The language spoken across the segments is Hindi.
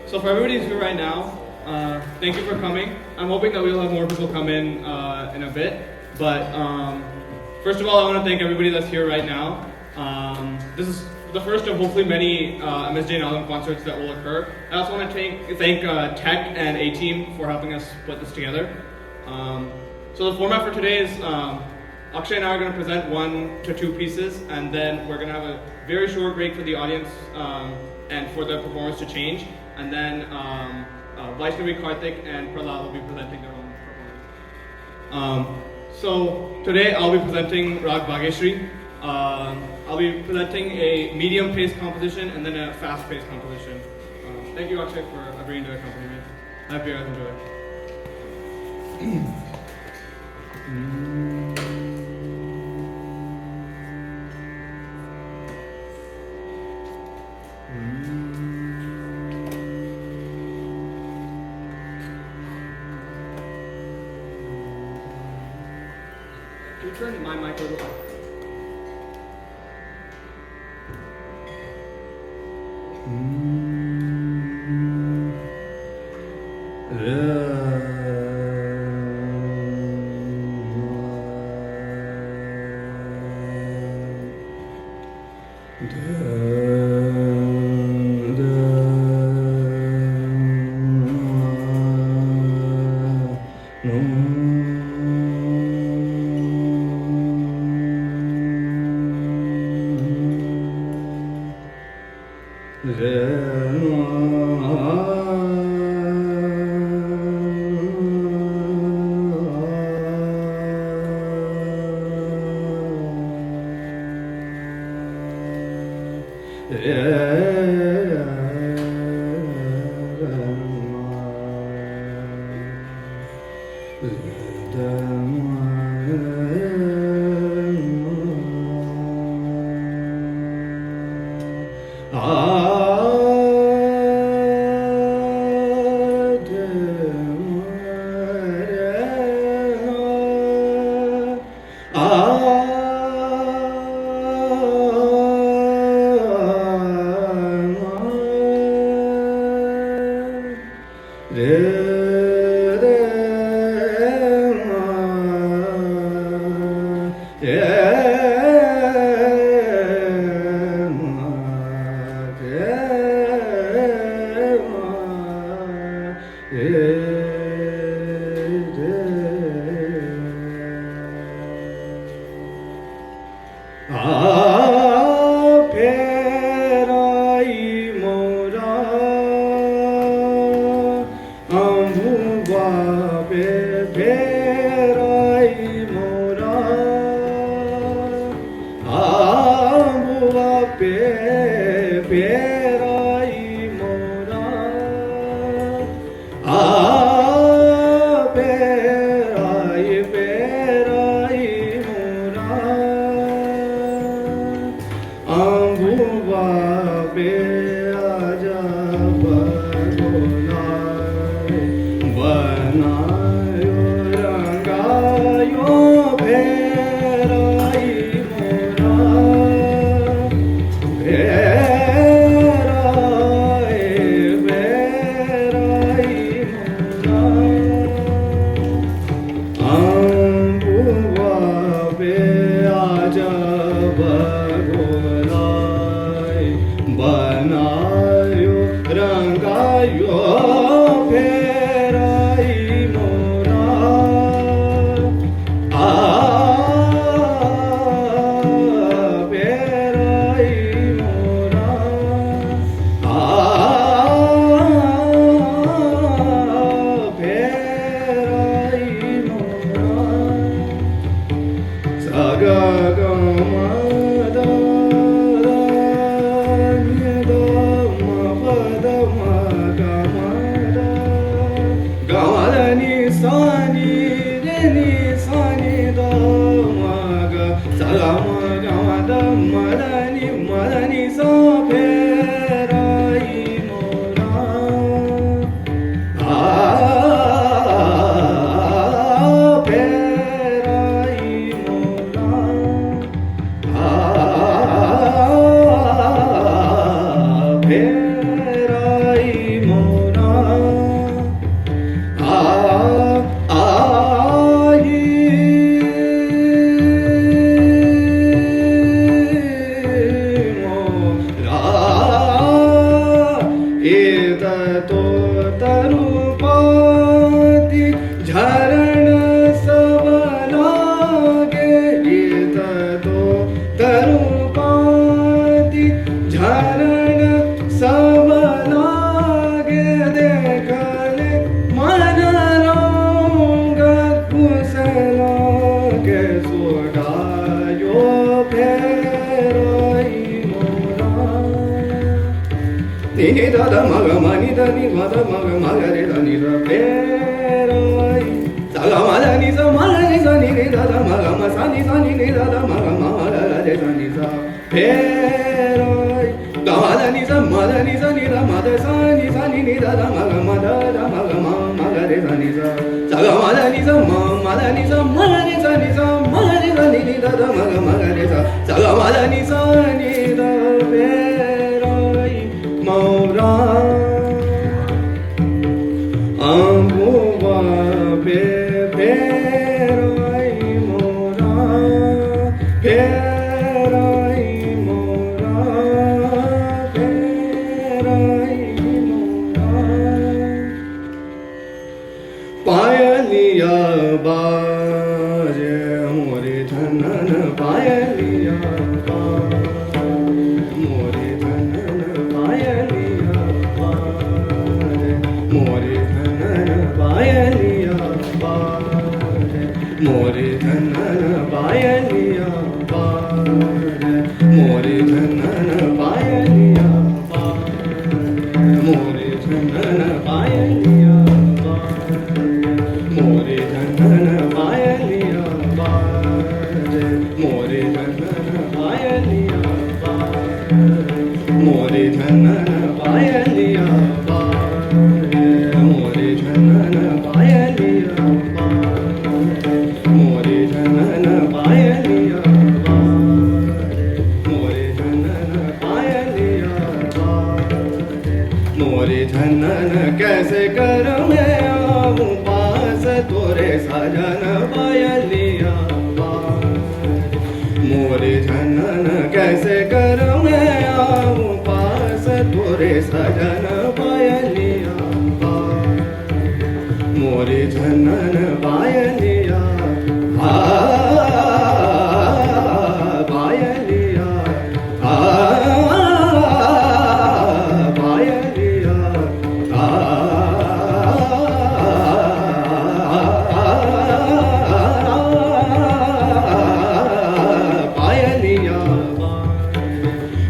So for everybody who's here right now, thank you for coming. I'm hoping that we'll have more people come in a bit. But first of all, I want to thank everybody that's here right now. This is the first of hopefully many MSJ and Alam concerts that will occur. I also want to thank Tech and A-Team for helping us put this together. So the format for today is Akshay and I are going to present 1 to 2 pieces, and then we're going to have a very short break for the audience and for the performers to change. And then Vaishnavi, Karthik, and Prahlad will be presenting their own performance. So today I'll be presenting Rag Bhageshri. I'll be presenting a medium-paced composition and then a fast-paced composition. Thank you, Akshay, for agreeing to accompany me. I hope you guys enjoy. Can you turn my mic a little up? Ah तो तरुपाती झरण सब लागे गीत तो तरुपाती झरण सब लागे देखले मन रंग कुशला के सोडायो फेरोई मोरा नि द मग मनि द नि मद मग मग रे द नि द फेरोई सा ग म द नि स म नि स नि रे द मग म सा नि रे द मग म रे द नि सा फेरोई ग म द नि स म द नि स नि द म द सा नि रे द मग म द मग म मग रे द नि सा सा ग म द नि स म द नि स म रे स नि स म रे द नि द मग मग रे सा सा ग म द नि स नि द फेरोई मोरा अम्बुवा फेरोई मोरा फेरोई मोरा फेरोई मोरा पायलिया बाजे मोरे धनन पायलिया मोरे धनन पायलिया बाजे मोरे धनन पायलिया बाजे मोरे धनन पायलिया बाजे मोरे धनन पायलिया बाजे मोरे धनन पायलिया मोरे धनन पायलिया बाजे मोरे धनन पायलिया बाजे मोरे धनन पायलिया बाजे मोरे धनन पायलिया बाजे मोरे धनन पायलिया बाजे मोरे धनन पायलिया बाजे मोरे धनन कैसे कर मैं आऊं पास तोरे सजन पायलिया बाजे मोरे धनन कैसे कर मैं आऊं पास तोरे सजन पायलिया बाजे मोरे धनन पायलिया पायलिया पायलिया पायलिया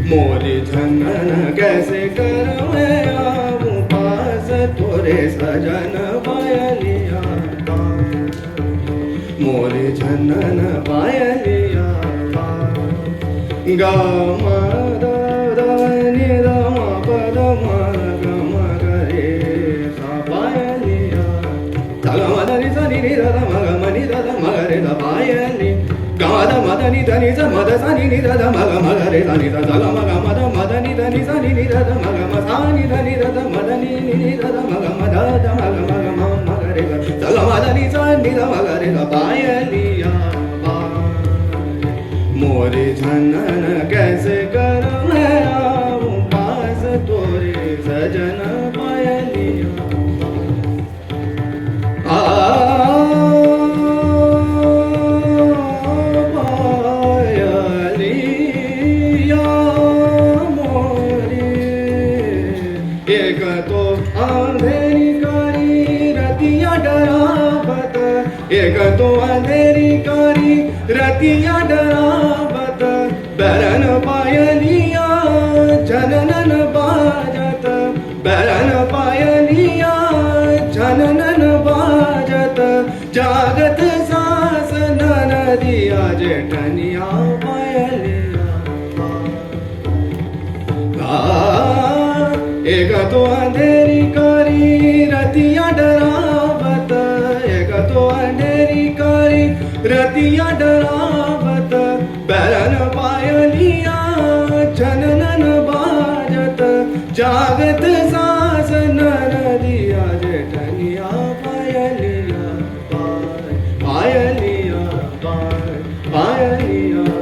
मोरे धनन कैसे कर मैं आऊं पास तोरे सजन पायलिया मोरे धनन पायलिया ग म द द नि द म प द म ग म ग रे सा पायलिया सा ग म द नि स नि रे द म ग म नि द म ग रे द पायलि ग म द म द नि द नि स म द स नि द म ग म ग रे द नि द सा ग म ग म द म द नि द नि स नि द म ग म सा नि द म द नि द म ग म द म ग म म ग रे द सा ग म द नि स नि द म ग रे द पायलिया मोरे धनन कैसे कर मैं आऊं पास तोरे सजन पायलिया पायलिया मोरे एक तो अंधेरी करी रतिया डरावत एक तो अंधेरी करी रतिया डरावत बैरन पायलिया जननन बाजत बैरन पायलिया जननन बाजत जागत सास नदिया जेठनिया पायलिया एक तो अंधेरी करी रतिया डरावत एक तो अंधेरी करी रतिया डरावत बैरन पायलिया जननन बाजत जागत सास नदिया जेठनिया पायलिया पायलिया पायलिया